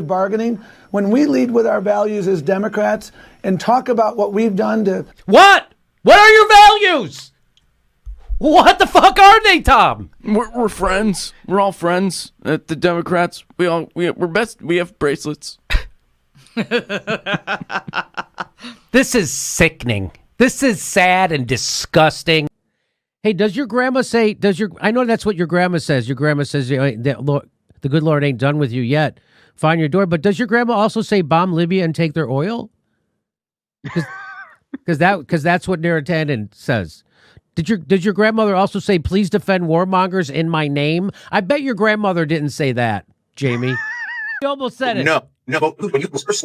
bargaining, when we lead with our values as Democrats and talk about what we've done to... What? What are your values? What the fuck are they, Tom? We're friends. We're all friends. The Democrats, we're best. We have bracelets. This is sickening. This is sad and disgusting. Hey, does your grandma say, I know that's what your grandma says. Your grandma says, the good Lord ain't done with you yet. Find your door. But does your grandma also say bomb Libya and take their oil? Because that's what Narratanen says. Did your grandmother also say, please defend warmongers in my name? I bet your grandmother didn't say that, Jamie. You almost said it. No. When you force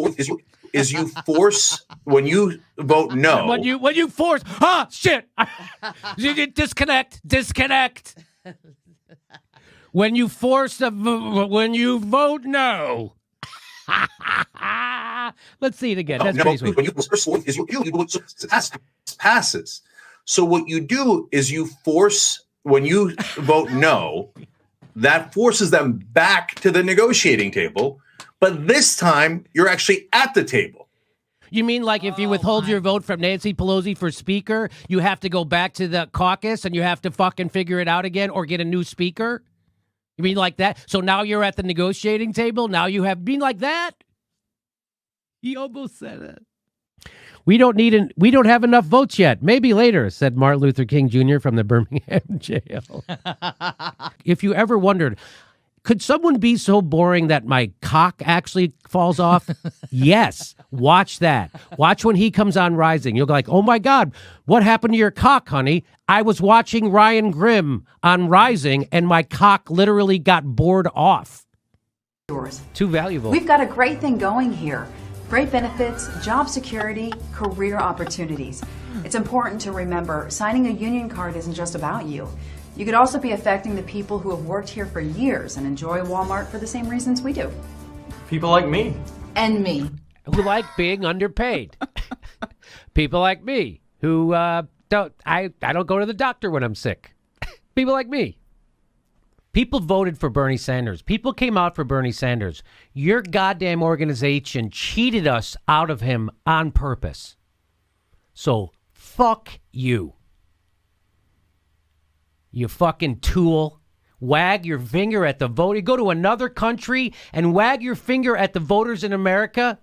when you vote no. When you force. Shit. Disconnect. When you force when you vote no. Let's see it again. That's pretty sweet. When you passes. So what you do is you force, when you vote no, that forces them back to the negotiating table. But this time, you're actually at the table. You mean like if you withhold your vote from Nancy Pelosi for speaker, you have to go back to the caucus and you have to fucking figure it out again or get a new speaker? You mean like that? So now you're at the negotiating table? Now you have been like that? He almost said it. We don't have enough votes yet. Maybe later, said Martin Luther King Jr. from the Birmingham jail. If you ever wondered, could someone be so boring that my cock actually falls off? Yes. Watch that. Watch when he comes on Rising. You'll go like, oh my God, what happened to your cock, honey? I was watching Ryan Grimm on Rising and my cock literally got bored off. Too valuable. We've got a great thing going here. Great benefits, job security, career opportunities. It's important to remember, signing a union card isn't just about you. You could also be affecting the people who have worked here for years and enjoy Walmart for the same reasons we do. People like me. And me. Who like being underpaid. People like me who don't go to the doctor when I'm sick. People like me. People voted for Bernie Sanders. People came out for Bernie Sanders. Your goddamn organization cheated us out of him on purpose. So fuck you. You fucking tool. Wag your finger at the vote. You go to another country and wag your finger at the voters in America.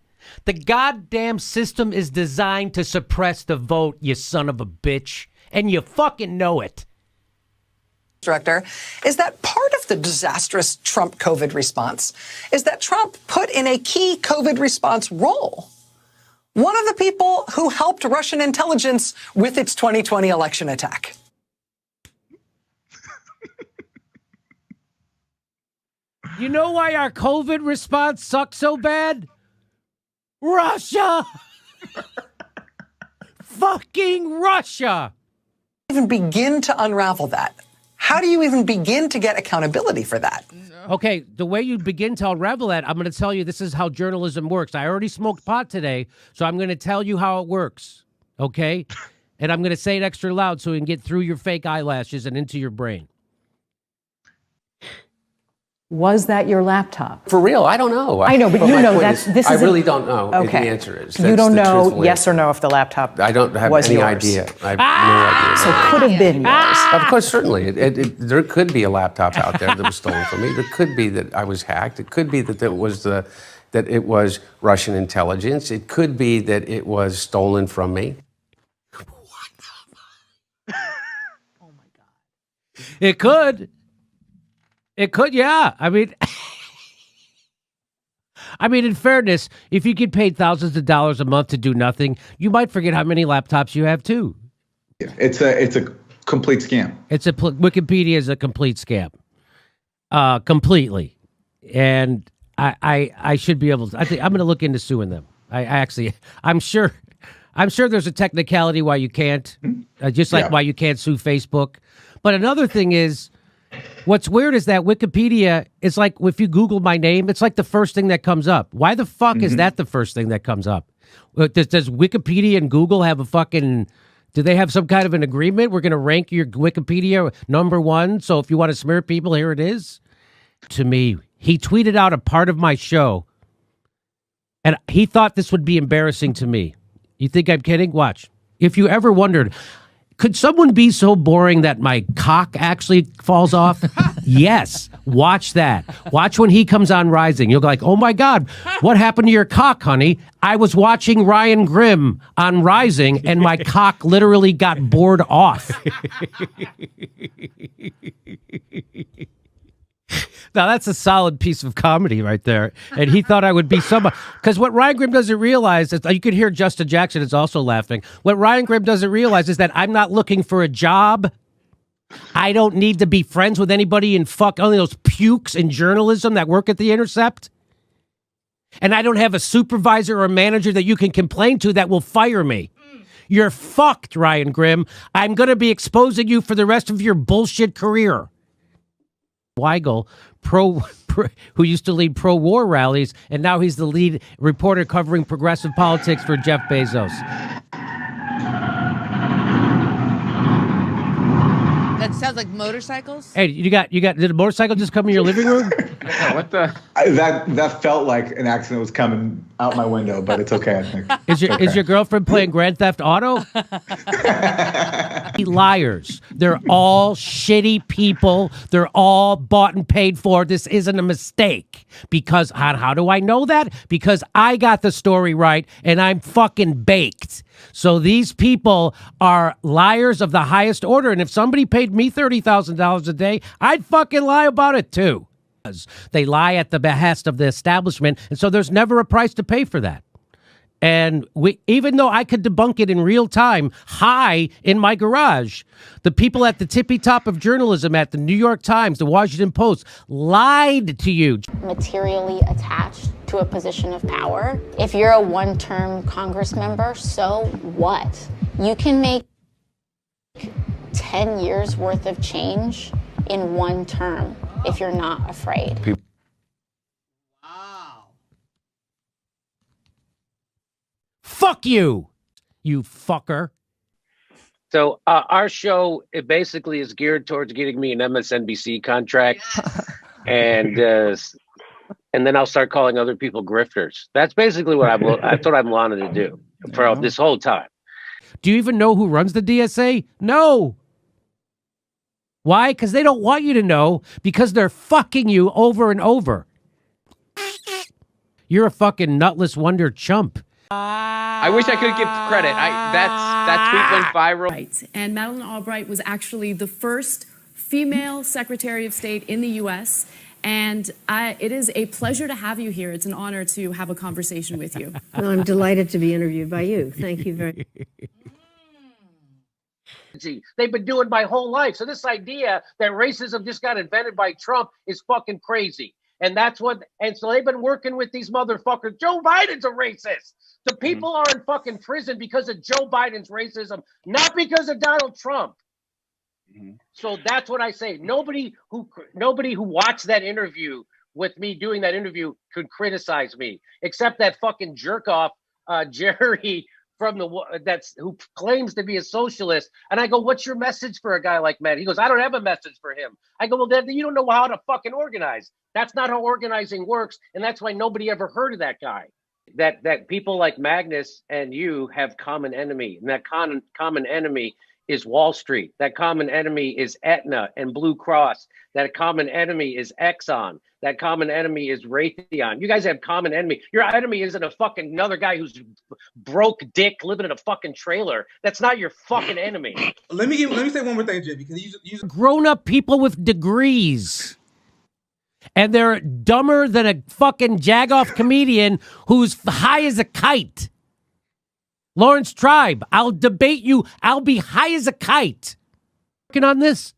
The goddamn system is designed to suppress the vote, you son of a bitch. And you fucking know it. Director, is that part of the disastrous Trump COVID response is that Trump put in a key COVID response role. One of the people who helped Russian intelligence with its 2020 election attack. You know why our COVID response sucks so bad? Russia! Fucking Russia! Even begin to unravel that. How do you even begin to get accountability for that? Okay, the way you begin to unravel that, I'm going to tell you this is how journalism works. I already smoked pot today, so I'm going to tell you how it works, okay? And I'm going to say it extra loud so we can get through your fake eyelashes and into your brain. Was that your laptop? For real, I don't know. I know, but you know this is. I really don't know. Okay. The answer is. You don't know yes or no if the laptop. I don't have was any yours. idea. I have no idea. So it could have been yours. Of course, certainly. There could be a laptop out there that was stolen from me. There could be that I was hacked. It could be that it was Russian intelligence. It could be that it was stolen from me. What the fuck? Oh my God. It could. It could, yeah. I mean, in fairness, if you get paid thousands of dollars a month to do nothing, you might forget how many laptops you have too. It's a complete scam. Wikipedia is a complete scam, completely. And I should be able to. I think I'm going to look into suing them. I'm sure there's a technicality why you can't, just like why you can't sue Facebook. But another thing is. What's weird is that Wikipedia is like, if you Google my name, it's like the first thing that comes up. Why the fuck is that the first thing that comes up? Does Wikipedia and Google have do they have some kind of an agreement? We're going to rank your Wikipedia number one. So if you want to smear people, here it is. To me, he tweeted out a part of my show And he thought this would be embarrassing to me. You think I'm kidding? Watch. If you ever wondered, could someone be so boring that my cock actually falls off? Yes. Watch that. Watch when he comes on Rising. You'll go like, oh my God, what happened to your cock, honey? I was watching Ryan Grimm on Rising and my cock literally got bored off. Now, that's a solid piece of comedy right there. And he thought I would be somebody. Because what Ryan Grimm doesn't realize is, you could hear Justin Jackson is also laughing. What Ryan Grimm doesn't realize is that I'm not looking for a job. I don't need to be friends with anybody and fuck only those pukes in journalism that work at The Intercept. And I don't have a supervisor or a manager that you can complain to that will fire me. You're fucked, Ryan Grimm. I'm going to be exposing you for the rest of your bullshit career. Weigel, who used to lead pro-war rallies, and now he's the lead reporter covering progressive politics for Jeff Bezos. That sounds like motorcycles. Hey, did a motorcycle just come in your living room? Yeah, what the? That felt like an accident was coming out my window, but it's okay, I think. Is your girlfriend playing Grand Theft Auto? Liars. They're all shitty people. They're all bought and paid for. This isn't a mistake. Because how do I know that? Because I got the story right and I'm fucking baked. So these people are liars of the highest order. And if somebody paid me $30,000 a day, I'd fucking lie about it too. They lie at the behest of the establishment. And so there's never a price to pay for that. And even though I could debunk it in real time, high in my garage, the people at the tippy top of journalism at the New York Times, the Washington Post, lied to you. Materially attached to a position of power. If you're a one-term Congress member, so what? You can make 10 years worth of change in one term if you're not afraid. Fuck you, you fucker. So our show, it basically is geared towards getting me an MSNBC contract, and then I'll start calling other people grifters. That's basically what that's what I'm wanting to do for this whole time. Do you even know who runs the DSA? No. Why? Because they don't want you to know, because they're fucking you over and over. You're a fucking nutless wonder chump. I wish I could give credit. That tweet went viral. Right. And Madeleine Albright was actually the first female Secretary of State in the U.S., and it is a pleasure to have you here. It's an honor to have a conversation with you. Well, I'm delighted to be interviewed by you. Thank you very much. They've been doing my whole life. So this idea that racism just got invented by Trump is fucking crazy. And so they've been working with these motherfuckers. Joe Biden's a racist. The people are in fucking prison because of Joe Biden's racism, not because of Donald Trump. So that's what I say. Nobody who watched that interview with me doing that interview could criticize me, except that fucking jerk off Jerry who claims to be a socialist. And I go, what's your message for a guy like Matt? He goes, I don't have a message for him. I go, well, then you don't know how to fucking organize. That's not how organizing works. And that's why nobody ever heard of that guy. That people like Magnus and you have common enemy. And that common enemy is Wall Street. That common enemy is Aetna and Blue Cross. That common enemy is Exxon. That common enemy is Raytheon. You guys have common enemy. Your enemy isn't a fucking another guy who's broke dick living in a fucking trailer. That's not your fucking enemy. Let me say one more thing, Jim, because you grown-up people with degrees. And they're dumber than a fucking jagoff comedian who's high as a kite. Lawrence Tribe, I'll debate you. I'll be high as a kite. Working on this.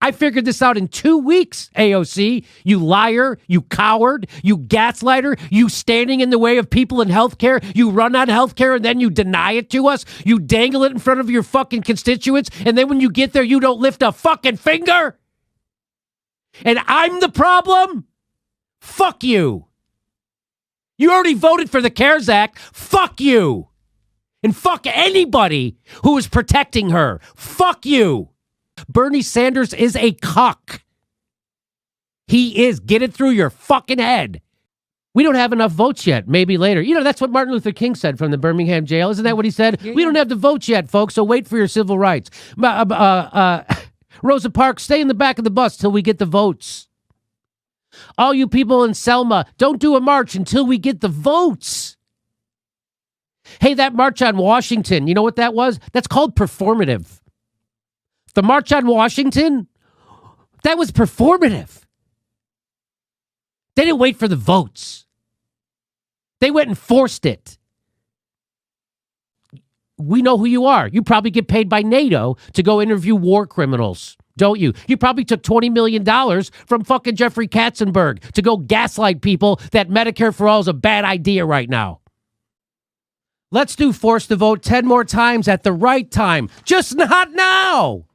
I figured this out in 2 weeks, AOC. You liar, you coward, you gaslighter, you standing in the way of people in healthcare. You run on healthcare and then you deny it to us. You dangle it in front of your fucking constituents. And then when you get there, you don't lift a fucking finger. And I'm the problem? Fuck you. You already voted for the CARES Act. Fuck you. And fuck anybody who is protecting her. Fuck you. Bernie Sanders is a cuck. He is. Get it through your fucking head. We don't have enough votes yet. Maybe later. You know, that's what Martin Luther King said from the Birmingham jail. Isn't that what he said? We don't have the votes yet, folks, so wait for your civil rights. Rosa Parks, stay in the back of the bus till we get the votes. All you people in Selma, don't do a march until we get the votes. Hey, that march on Washington, you know what that was? That's called performative. The march on Washington, that was performative. They didn't wait for the votes. They went and forced it. We know who you are. You probably get paid by NATO to go interview war criminals, don't you? You probably took $20 million from fucking Jeffrey Katzenberg to go gaslight people that Medicare for All is a bad idea right now. Let's do force the vote 10 more times at the right time. Just not now.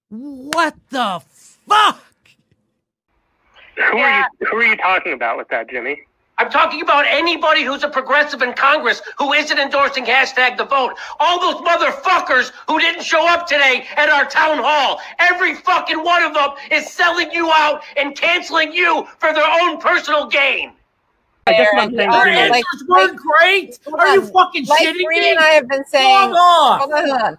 What the fuck? Who are you talking about with that, Jimmy? I'm talking about anybody who's a progressive in Congress who isn't endorsing hashtag the vote. All those motherfuckers who didn't show up today at our town hall. Every fucking one of them is selling you out and canceling you for their own personal gain. Your answers weren't great. Are you fucking shitting me? and I have been saying, hold on.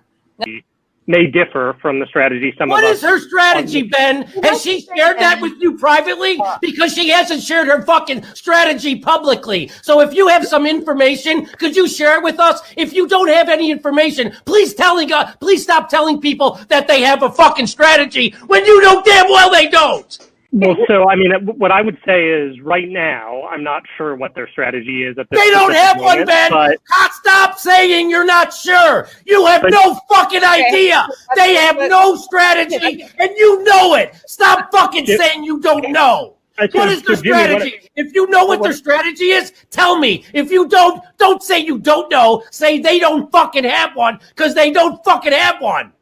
May differ from the strategy some What of is us. her strategy, Ben? Has she shared that with you privately? Because she hasn't shared her fucking strategy publicly. So if you have some information, could you share it with us? If you don't have any information, please stop telling people that they have a fucking strategy when you know damn well they don't. Well, so, I mean, what I would say is right now, I'm not sure what their strategy is at this They don't specific have one, moment, Ben. but Stop saying you're not sure. You have no fucking idea. They have no strategy, and you know it. Stop fucking saying you don't know. What is their strategy? If you know what their strategy is, tell me. If you don't say you don't know. Say they don't fucking have one, because they don't fucking have one.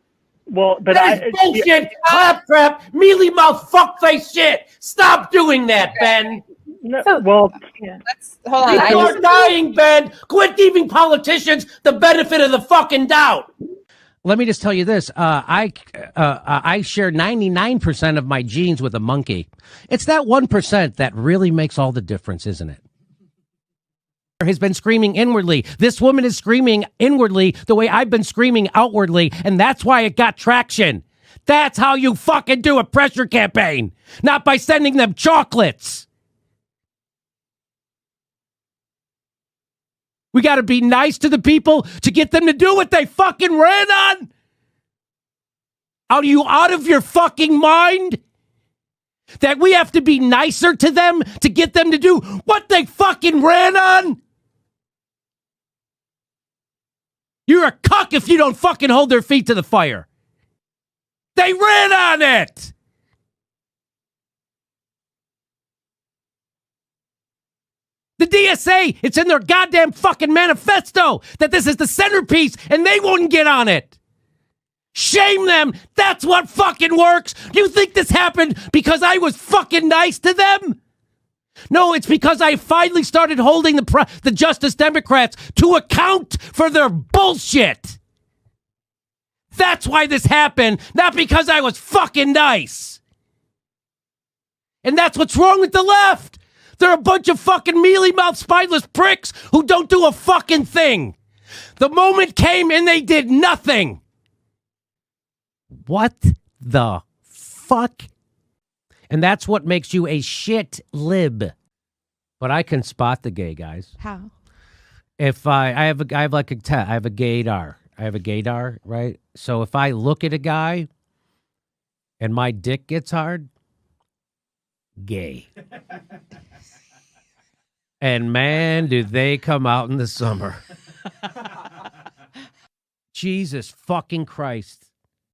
Well, but that is bullshit, claptrap, mealy mouth, fuckface shit. Stop doing that, Ben. No, well, hold on. People are dying, Ben. Quit giving politicians the benefit of the fucking doubt. Let me just tell you this. I share 99% of my genes with a monkey. It's that 1% that really makes all the difference, isn't it? Has been screaming inwardly. This woman is screaming inwardly the way I've been screaming outwardly, and that's why it got traction. That's how you fucking do a pressure campaign, not by sending them chocolates. We got to be nice to the people to get them to do what they fucking ran on. Are you out of your fucking mind? That we have to be nicer to them to get them to do what they fucking ran on? You're a cuck if you don't fucking hold their feet to the fire. They ran on it. The DSA, it's in their goddamn fucking manifesto that this is the centerpiece and they wouldn't get on it. Shame them. That's what fucking works. You think this happened because I was fucking nice to them? No, it's because I finally started holding the Justice Democrats to account for their bullshit. That's why this happened, not because I was fucking nice. And that's what's wrong with the left. They're a bunch of fucking mealy-mouthed, spineless pricks who don't do a fucking thing. The moment came and they did nothing. What the fuck? And that's what makes you a shit lib. But I can spot the gay guys. How? If I have a gaydar. I have a gaydar, right? So if I look at a guy and my dick gets hard, gay. And man, do they come out in the summer. Jesus fucking Christ.